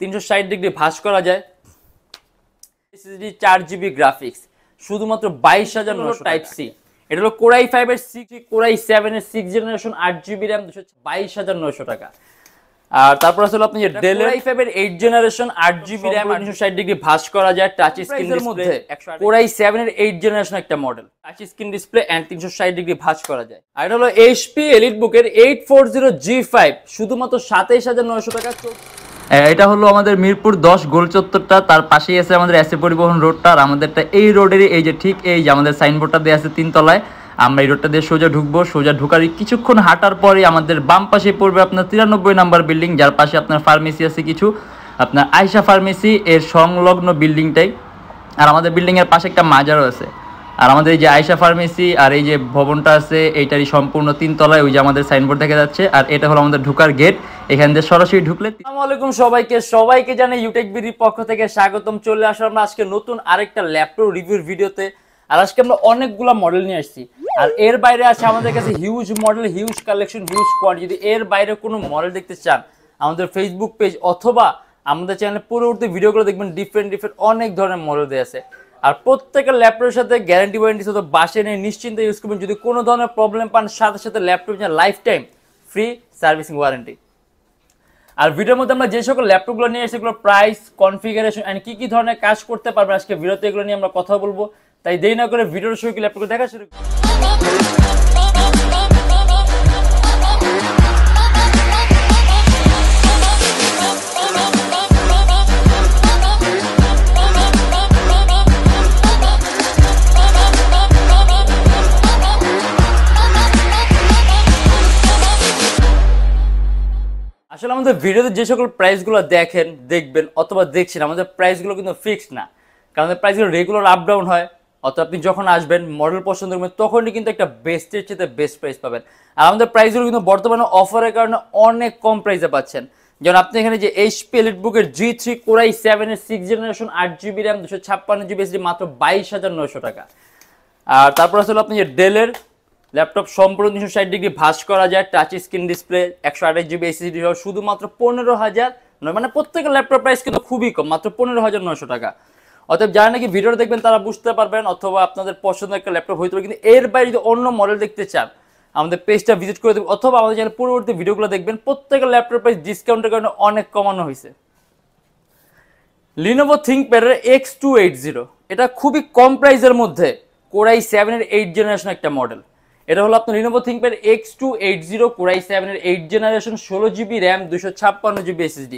360 degree ভাঁজ করা যায়। এসএসডি 4GB গ্রাফিক্স শুধুমাত্র 22,900 টাইপ সি। এটা হলো কোর i5 এর 6 কোর i7 এর 6 জেনারেশন 8GB RAM 22,900 টাকা। আর তারপর আসলে আপনি যে ডেল i5 এর 8 জেনারেশন 8GB RAM 360 ডিগ্রি ভাঁজ করা যায় টাচ স্ক্রিনের মধ্যে। কোর i7 এর 8 জেনারেশন একটা model, touch screen display and 360 degree ভাঁজ করা যায়। আর এটা হলো HP EliteBook এর 840G5 শুধুমাত্র 27,900 টাকা। এটা হলো আমাদের মিরপুর 10 গোল চত্বরটা, তার পাশেই আছে আমাদের এসএ পরিবহন রোডটা। আর আমাদেরটা এই রোডেরই এই যে ঠিক এই যে আমাদের সাইনবোর্ডটা দেওয়া আছে 3 তলায়। আমরা এই রোডটা দিয়ে সোজা ঢুকবো, সোজা ঢুকার কিছুক্ষণ হাঁটার পরে আমাদের বাম পাশে পড়বে আপনার 93 নাম্বার বিল্ডিং, যার পাশে আপনার ফার্মেসি আছে কিছু, আপনার আয়শা ফার্মেসি এর সংলগ্ন বিল্ডিংটাই। আর আমাদের বিল্ডিং এর পাশে একটা মাজারও আছে। আর আমাদের এই যে আয়শা ফার্মেসি আর এই যে ভবনটা আছে এইটারই সম্পূর্ণ 3 তলায় ওই যে আমাদের সাইনবোর্ড দেখা যাচ্ছে। আর এটা হলো আমাদের ঢোকার গেট, এখান দিয়ে সরাসরি ঢুকলে। আসসালামু আলাইকুম সবাইকে জানাই ইউটেকবিডির পক্ষ থেকে স্বাগতম। চলে আসলাম আমরা আজকে নতুন আরেকটা ল্যাপটপ রিভিউর ভিডিওতে। আর আজকে আমরা অনেকগুলা মডেল নিয়ে আসছি। আর এর বাইরে আছে আমাদের কাছে huge model, huge collection, huge quantity. যদি এর বাইরে কোনো মডেল দেখতে চান আমাদের ফেসবুক পেজ অথবা আমাদের চ্যানেলে পরবর্তী ভিডিওগুলো দেখবেন, ডিফারেন্ট অনেক ধরনের মডেল দেওয়া আছে। আর প্রত্যেকের ল্যাপটপের সাথে গ্যারান্টি ওয়ারেন্টি সাথে বাসে নিয়ে নিশ্চিন্তে ইউজ করবেন। যদি কোনো ধরনের প্রবলেম পান সাথে সাথে laptop life time free servicing warranty. আর ভিডিওর মধ্যে আমরা যে সকল ল্যাপটপগুলো নিয়ে এসেছি সেগুলো প্রাইস, কনফিগারেশন এন্ড কি ধরনের কাজ করতে পারবেন আজকে ভিডিওতে এগুলো নিয়ে আমরা কথা বলবো। তাই দেরি না করে ভিডিওর শুরু করে ল্যাপটপগুলো দেখা শুরু। আসলে আমাদের ভিডিওতে যে সকল প্রাইসগুলো দেখবেন অথবা দেখছেন, আমাদের প্রাইসগুলো কিন্তু ফিক্সড না, কারণ আমাদের প্রাইসগুলো রেগুলার আপ ডাউন হয়। অথবা আপনি যখন আসবেন মডেল পছন্দ করবেন তখনই কিন্তু একটা বেস্টের চেয়ে বেস্ট প্রাইস পাবেন। আর আমাদের প্রাইসগুলো কিন্তু বর্তমানে অফারের কারণে অনেক কম প্রাইসে পাচ্ছেন। যেমন আপনি এখানে যে HP EliteBook এর G3 কোর i7 এর 6 generation 8GB RAM 256GB SSD মাত্র 22,900 টাকা। আর তারপর আসলে আপনি যে ডেলের ল্যাপটপ সম্পূর্ণ 360 ডিগ্রি ভাঁজ করা যায়, touch screen display 128GB SSD সহ শুধুমাত্র 15,000, মানে প্রত্যেকের ল্যাপটপ প্রাইস কিন্তু খুবই কম, মাত্র 15,900 টাকা। অতএব যারা নাকি ভিডিওটা দেখবেন তারা বুঝতে পারবেন অথবা আপনাদের পছন্দের একটা ল্যাপটপ হইতে পারে। কিন্তু এর বাইরে যদি অন্য মডেল দেখতে চান আমাদের পেজটা ভিজিট করে দেবেন অথবা আমাদের চ্যানেল পরবর্তী ভিডিওগুলো দেখবেন। প্রত্যেকের ল্যাপটপ প্রাইস ডিসকাউন্টের কারণে অনেক কমানো হয়েছে। লিনোভো থিংকপ্যাড এর X280, এটা খুবই কম প্রাইসের মধ্যে কোর i7 এর 8 জেনারেশন একটা মডেল। এটা হলো আপনার Lenovo ThinkPad X280 core i7 এর 8 generation 16GB RAM 256GB SSD।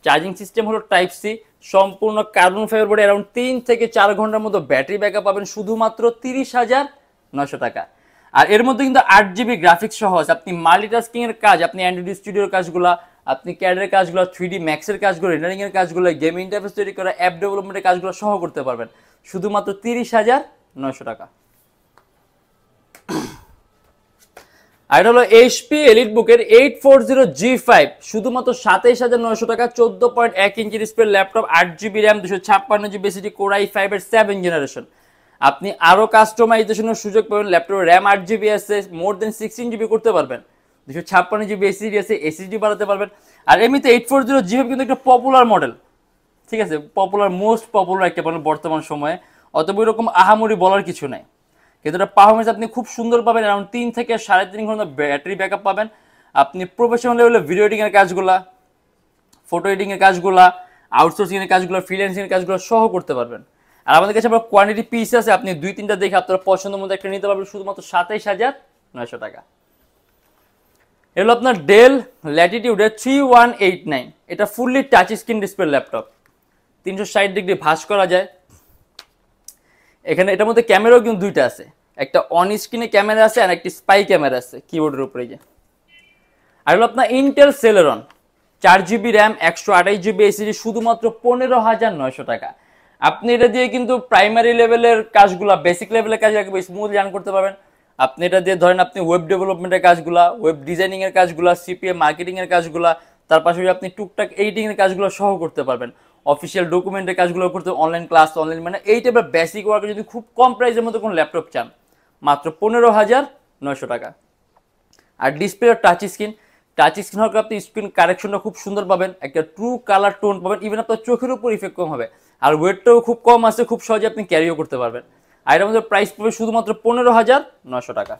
Charging system হলো টাইপ সি, সম্পূর্ণ কার্বন ফাইবার বোর্ডে অ্যারাউন্ড 3 থেকে 4 ঘন্টার মতো ব্যাটারি ব্যাকআপ পাবেন শুধুমাত্র 30,900 টাকা। আর এর মধ্যে কিন্তু 8GB গ্রাফিক্স সহ আছে। আপনি মাল্টিটাস্কিং এর কাজ, আপনি অ্যান্ড্রয়েড স্টুডিওর কাজগুলো, আপনি ক্যাডের কাজগুলো, 3D ম্যাক্সের কাজগুলো, রেন্ডারিং এর কাজগুলো, গেমিং ইন্টারফেস তৈরি করা, অ্যাপ ডেভেলপমেন্টের কাজগুলো সহ করতে পারবেন শুধুমাত্র 30,900 টাকা। আর এটা হলো HP EliteBook এর 840G5 শুধুমাত্র 27,900 টাকা। 14.1 inch display laptop, 8GB RAM 256GB SSD core i5 এর 7 জেনারেশন। আপনি আরো কাস্টমাইজেশনের সুযোগ পাবেন। ল্যাপটপের RAM 8GB আছে, মোর দেন 16GB করতে পারবেন, 256GB SSD আছে, SSD বাড়াতে পারবেন। আর এমনিতে 840G5 কিন্তু একটা পপুলার মডেল, ঠিক আছে, পপুলার, মোস্ট পপুলার একটা মডেল বর্তমান সময়ে। অতএব এরকম আহামরি বলার কিছু নাই, কিন্তু এটা পারফরমেন্স আপনি খুব সুন্দর পাবেন। অ্যারাউন্ড 3 থেকে 3.5 ঘন্টা ব্যাটারি ব্যাকআপ পাবেন। আপনি প্রফেশনাল লেভেলে ভিডিও এডিটিং এর কাজগুলা, ফটো এডিটিং এর কাজগুলা, আউটসোর্সিং এর কাজগুলো, ফ্রিল্যান্সিং এর কাজগুলো সহ করতে পারবেন। আর আমাদের কাছে আপনার কোয়ান্টিটি পিস আছে, আপনি 2-3টা দেখে আপনার পছন্দের মধ্যে একটা নিতে পারবেন শুধুমাত্র 27,900 টাকা। এগুলো আপনার ডেল ল্যাটিটিউডের 3189, এটা fully touch screen display laptop, 360 degree ভাঁজ করা যায়। এখানে এটার মধ্যে ক্যামেরাও কিন্তু দুইটা আছে, একটা অন স্ক্রিনে ক্যামেরা আছে আর একটা স্পাই ক্যামেরা আছে কিবোর্ডের উপরে। যে আর হলো আপনার Intel Celeron 4GB RAM 128GB SSD শুধুমাত্র 15,900 টাকা। আপনি এটা দিয়ে কিন্তু প্রাইমারি লেভেলের কাজগুলা, বেসিক লেভেলের কাজ একদম স্মুথলি রান করতে পারবেন। আপনি এটা দিয়ে ধরেন আপনি ওয়েব ডেভেলপমেন্টের কাজগুলা, ওয়েব ডিজাইনিং এর কাজগুলা, সিপিএম মার্কেটিং এর কাজগুলা, তার পাশাপাশি আপনি টুকটাক এডিটিং এর কাজগুলো সহ করতে পারবেন। অফিসিয়াল ডকুমেন্টের কাজগুলো করতে, অনলাইন ক্লাস, অনলাইন, মানে এই টাইপের বেসিক ওয়ার্কে যদি খুব কম প্রাইসের মধ্যে কোনো ল্যাপটপ চান মাত্র 15,900 টাকা। আর display touch screen touch screen হওয়ার আপনি স্ক্রিন কারেকশনটা খুব সুন্দর পাবেন, একটা ট্রু কালার টোন পাবেন, ইভেন আপনার চোখের উপর ইফেক্ট কম হবে, আর ওয়েটটাও খুব কম আছে, খুব সহজে আপনি ক্যারিও করতে পারবেন। আর এটার মধ্যে প্রাইস পড়বে শুধুমাত্র 15,900 টাকা।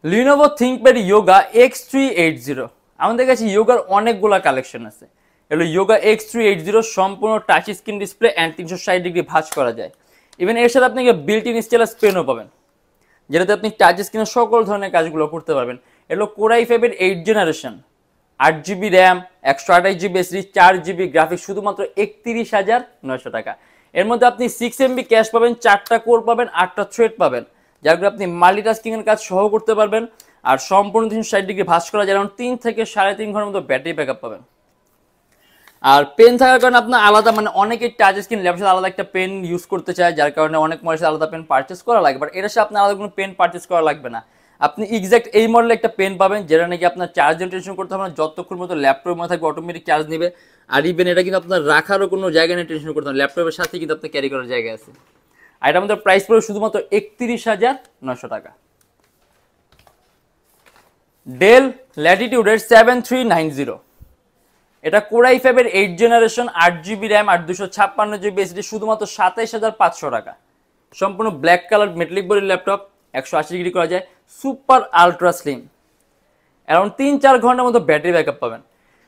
লিনোভো থিংকপ্যাড ইয়োগা X380, আমাদের কাছে ইয়োগার অনেকগুলা কালেকশন আছে। এগুলো ইয়োগা X380 সম্পূর্ণ touch screen display and 360 degree ভাঁজ করা যায়। ইভেন এর সাথে আপনি বিল্ট ইন স্টাইলাস পেনও পাবেন, যেটাতে আপনি টাচ স্ক্রিনের সকল ধরনের কাজগুলো করতে পারবেন। এগুলো Core i5 8th generation, 8GB RAM, 128GB SSD, 4GB graphics, শুধুমাত্র 31,900 টাকা। এর মধ্যে আপনি 6MB ক্যাশ পাবেন, 4টা কোর পাবেন, 8টা থ্রেড পাবেন, যার কারণে আপনি মাল্টিটাস্কিং এর কাজ সহ করতে পারবেন। আর সম্পূর্ণ 360 ডিগ্রি ভাঁজ করা যায়, যেমন 3 থেকে 3.5 ঘন্টার মতো ব্যাটারি ব্যাকআপ পাবেন। আর পেন থাকার কারণে আপনার আলাদা, মানে অনেকে টাচ স্ক্রিন ল্যাপটপে আলাদা একটা পেন ইউজ করতে চায়, যার কারণে অনেক মডেলে আলাদা পেন পারচেস করা লাগে, বাট এটার সাথে আপনার আলাদা কোনো পেন পারচেস করা লাগবে না। আপনি এক্স্যাক্ট এই মডেলে একটা পেন পাবেন, যেটা নাকি আপনার চার্জের টেনশন করতে হবে না, যতক্ষণ মতো ল্যাপটপের মধ্যে থাকবে অটোমেটিক চার্জ নেবে। আর ইভেন এটা কিন্তু আপনার রাখারও কোনো জায়গা নিয়ে টেনশন করতে হবে, ল্যাপটপের সাথে কিন্তু আপনার ক্যারি করার জায়গা আছে। আর এটা আমাদের প্রাইস পড়বে শুধুমাত্র 31,900 টাকা। ডেল ল্যাটিটিউডের 7390, এটা Core i5 8th generation, 8GB RAM আর 256GB SSD, শুধুমাত্র 27,500 টাকা। সম্পূর্ণ ব্ল্যাক কালার মেটালিক বডির ল্যাপটপ, 180 ডিগ্রি করা যায়, সুপার আলট্রা স্লিম, অ্যারাউন্ড 3-4 ঘন্টার মতো ব্যাটারি ব্যাকআপ পাবেন।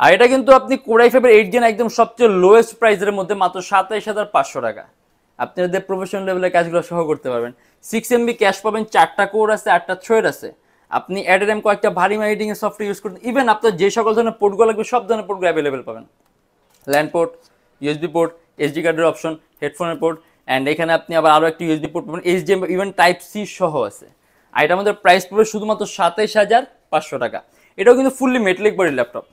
আর এটা কিন্তু আপনি Core i5 8th জেন একদম সবচেয়ে লোয়েস্ট প্রাইসের মধ্যে, মাত্র 27,500 টাকা। আপনি যদি প্রফেশনাল লেভেলের কাজগুলো সহ করতে পারবেন। 6MB ক্যাশ পাবেন, 4টা কোর আছে, 8টা থ্রেড আছে। আপনি অ্যাডেম কয়েকটা ভারী এডিটিং এর সফটওয়্যার ইউজ করতে, ইভেন আপনার যে সকল ধরনের পোর্টগুলো লাগবে সব ধরনের পোর্টগুলো অ্যাভেলেবেল পাবেন। Land port, USB port, SD কার্ডের অপশন, হেডফোনের পোর্ট, অ্যান্ড এখানে আপনি আবার আরও একটি USB পোর্ট পাবেন, HDMI, ইভেন টাইপ সি সহ আছে। আর এটা আমাদের প্রাইস পড়বে শুধুমাত্র 27,500 টাকা। এটাও কিন্তু ফুললি মেটালিক বডির laptop.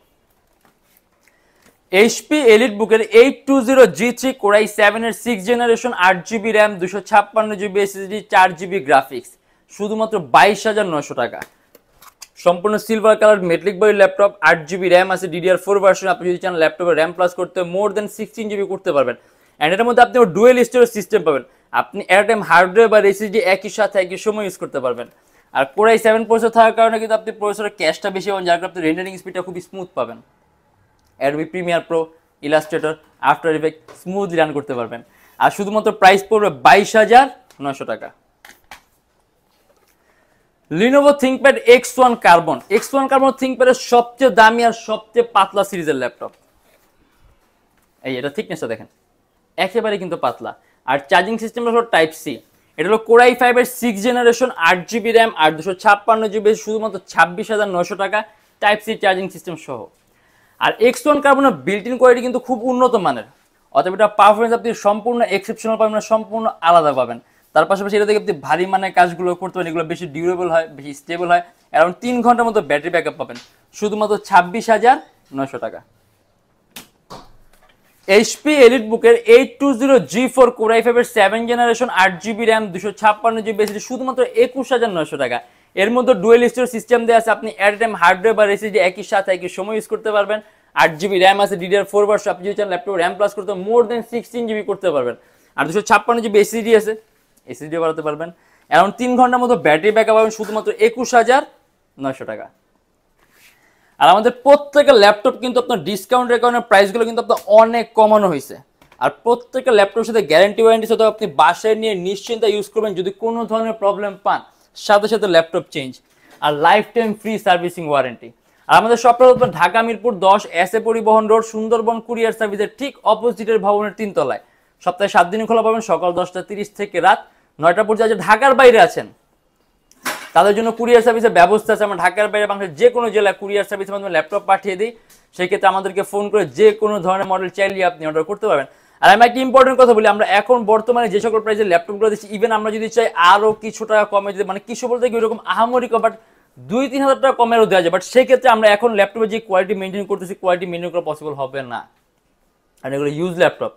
HP EliteBook-এর 820G3 Core i7 এর 6th generation, 8GB RAM, 256GB SSD, 4GB graphics, শুধুমাত্র 22,900 টাকা। সম্পূর্ণ সিলভার কালার মেটালিক বডির ল্যাপটপ, 8GB র্যাম আছে, DDR4 ভার্সন। আপনি যদি চান ল্যাপটপে র্যাম প্লাস করতে মোর দেন 16GB করতে পারবেন। অ্যান্ড এটার মধ্যে আপনি ডুয়েল স্টোরেজ সিস্টেম পাবেন, আপনি এট টাইম হার্ডওয়্যার বা SSD একই সাথে একই সময় ইউজ করতে পারবেন। আর Core i7 প্রসেসর থাকার কারণে কিন্তু আপনি প্রসেসরের ক্যাশটা বেশি পাবেন, যার কারণে আপনি রেন্ডারিং স্পিডটা খুব স্মুথ পাবেন। Adobe Premiere Pro, Illustrator, After Effect smoothly run করতে পারবেন। আর শুধুমাত্র প্রাইস পড়বে 22,900 টাকা। Lenovo ThinkPad X1 carbon, X1 carbon থিংকপ্যাডের সবচেয়ে দামি আর সবচেয়ে পাতলা সিরিজের ল্যাপটপ। এই এটা থিকনেসটা দেখেন, একেবারে কিন্তু পাতলা। আর চার্জিং সিস্টেম হলো টাইপ সি। এটা হলো Core i5 6th generation, 8GB RAM আর 256GB, শুধুমাত্র 26,900 টাকা, টাইপ সি চার্জিং সিস্টেম সহ। আর X1 কার্বনের বিল্ট ইন কোয়ালিটি কিন্তু খুব উন্নত মানের, অতএব এটা পারফরমেন্স আপনি সম্পূর্ণ এক্সেপশনাল পাবেন না, সম্পূর্ণ আলাদা পাবেন। তার পাশাপাশি এটা থেকে আপনি ভারী মানের কাজগুলো করতে পারেন, এগুলো বেশি ডিউরেবল হয়, বেশি স্টেবল হয়, অ্যারাউন্ড 3 ঘন্টার মতো ব্যাটারি ব্যাকআপ পাবেন, শুধুমাত্র 26,900 টাকা। HP EliteBook-এর 820G4 Core i5 7th generation, 8GB RAM, 256GB SSD, শুধুমাত্র 21,900 টাকা। এর মধ্যে ডুয়েল স্টোরেজ সিস্টেম দেওয়া আছে, আপনি এট টাইম হার্ডওয়্যার বা SSD একই সাথে একই সময় ইউজ করতে পারবেন। 8GB র্যাম আছে, DDR4 ভার্সন। আপনি যদি চান ল্যাপটপ র্যাম প্লাস করতে মোর দেন 16GB করতে পারবেন। আর 256GB SSD আছে, SSD বাড়াতে পারবেন। অ্যারাউন্ড 3 ঘন্টার মতো ব্যাটারি ব্যাকআপ পাবেন, শুধুমাত্র 21,900 টাকা। আর আমাদের প্রত্যেকটা ল্যাপটপ কিন্তু আপনার ডিসকাউন্টের কারণে প্রাইসগুলো কিন্তু আপনার অনেক কমানো হয়েছে। আর প্রত্যেকটা ল্যাপটপের সাথে গ্যারান্টি ওয়ারেন্টি সাথে আপনি বাসায় নিয়ে নিশ্চিন্তে ইউজ করবেন, যদি কোনো ধরনের প্রবলেম পান সাথে সাথে ল্যাপটপ চেঞ্জ, আর life time free servicing warranty. আর আমাদের শপটা হচ্ছে Dhaka Mirpur 10 SA Paribahan road, Sundarban courier সার্ভিসের ঠিক অপোজিটের ভবনের 3 তলায়। সপ্তাহে 7 দিন খোলা পাবেন, সকাল 10:30 থেকে রাত 9টা পর্যন্ত। ঢাকার বাইরে আছেন তাদের জন্য কুরিয়ার সার্ভিসের ব্যবস্থা আছে। আমরা ঢাকার বাইরে বাংলাদেশের যে কোনো জেলায় কুরিয়ার সার্ভিসের মাধ্যমে ল্যাপটপ পাঠিয়ে দিই, সেই ক্ষেত্রে আমাদেরকে ফোন করে যে কোনো ধরনের মডেল চাইলে আপনি অর্ডার করতে পারবেন। আর আমি একটা ইম্পর্টেন্ট কথা বলি, আমরা এখন বর্তমানে যে সকল প্রাইসের ল্যাপটপগুলো দিচ্ছি, ইভেন আমরা যদি চাই আরও কিছু টাকা কমে দিতে, মানে কিছু বলতে কি ওইরকম আহামরি কম, বাট 2-3 হাজার টাকা কমেরও দেওয়া যায়, বাট সেই ক্ষেত্রে আমরা এখন ল্যাপটপে যে কোয়ালিটি মেনটেন করতেছি, কোয়ালিটি মেনটেন করা পসিবল হবে না। আর এগুলো ইউজ ল্যাপটপ,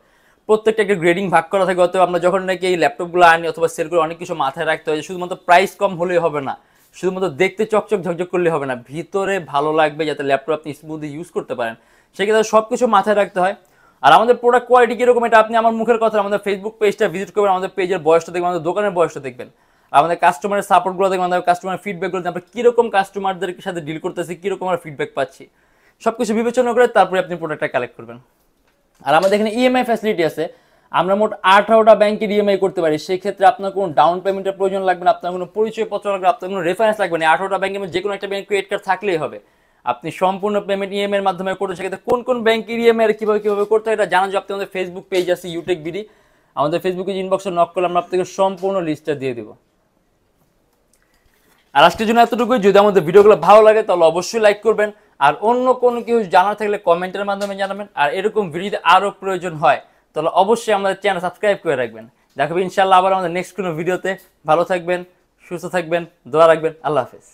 প্রত্যেকটা একটা গ্রেডিং ভাগ করা থাকে। অথবা আমরা যখন নাকি এই ল্যাপটপগুলো আনি অথবা সেল করে, অনেক কিছু মাথায় রাখতে হয়। শুধুমাত্র প্রাইস কম হলেই হবে না, শুধুমাত্র দেখতে চকচক ঝকঝক করলে হবে না, ভিতরে ভালো লাগবে যাতে ল্যাপটপ আপনি স্মুথলি ইউজ করতে পারেন, সেক্ষেত্রে সব কিছু মাথায় রাখতে হয়। আর আমাদের প্রোডাক্ট কোয়ালিটি কীরকম এটা আপনি আমার মুখের কথা, আমাদের ফেসবুক পেজটা ভিজিট করবেন, আমাদের পেজের বয়সটা দেখবেন, আমাদের দোকানের বয়সটা দেখবেন। আমাদের কাস্টমারের সাপোর্টগুলো দেখবেন, আমাদের কাস্টমার ফিডব্যাকগুলো আমরা কীরকম কাস্টমারদের সাথে ডিল করতেছি, কীরকম আমরা ফিডব্যাক পাচ্ছি, সব কিছু বিবেচনা করে তারপরে আপনি প্রোডাক্টটা কালেক্ট করবেন। আর আমাদের এখানে ইএমআই ফ্যাসিলিটি আছে, আমরা মোট 18টা ব্যাংকের ইএমআই করতে পারি। সেই ক্ষেত্রে আপনার কোনো ডাউন পেমেন্টের প্রয়োজন লাগবে না, আপনার কোনো পরিচয়পত্র লাগবে, আপনার কোনো রেফারেন্স লাগবে না। 18টা ব্যাংকের মধ্যে যে কোনো একটা ব্যাংক ক্রেডিট কার্ড থাকলেই হবে। আপনি সম্পূর্ণ পেমেন্ট ইএমআই এর মাধ্যমে করতে। সেক্ষেত্রে কোন কোন ব্যাংকের ইএমআই আর কীভাবে করতে হয় এটা জানার জন্য আপনি আমাদের ফেসবুক পেজ আছে ইউটেকবিডি, আমাদের ফেসবুকে ইনবক্সে নক করলে আমরা আপনাকে সম্পূর্ণ লিস্টটা দিয়ে দেবো। আর আজকের জন্য এতটুকুই। যদি আমাদের ভিডিওগুলো ভালো লাগে তাহলে অবশ্যই লাইক করবেন, আর অন্য কোনো কিছু জানার থাকলে কমেন্টের মাধ্যমে জানাবেন। আর এরকম ভিডিও আরও প্রয়োজন হয় তাহলে অবশ্যই আমাদের চ্যানেল সাবস্ক্রাইব করে রাখবেন। দেখাবে ইনশাআল্লাহ আবার আমাদের নেক্সট কোনো ভিডিওতে। ভালো থাকবেন, সুস্থ থাকবেন, দোয়া রাখবেন। আল্লাহ হাফেজ।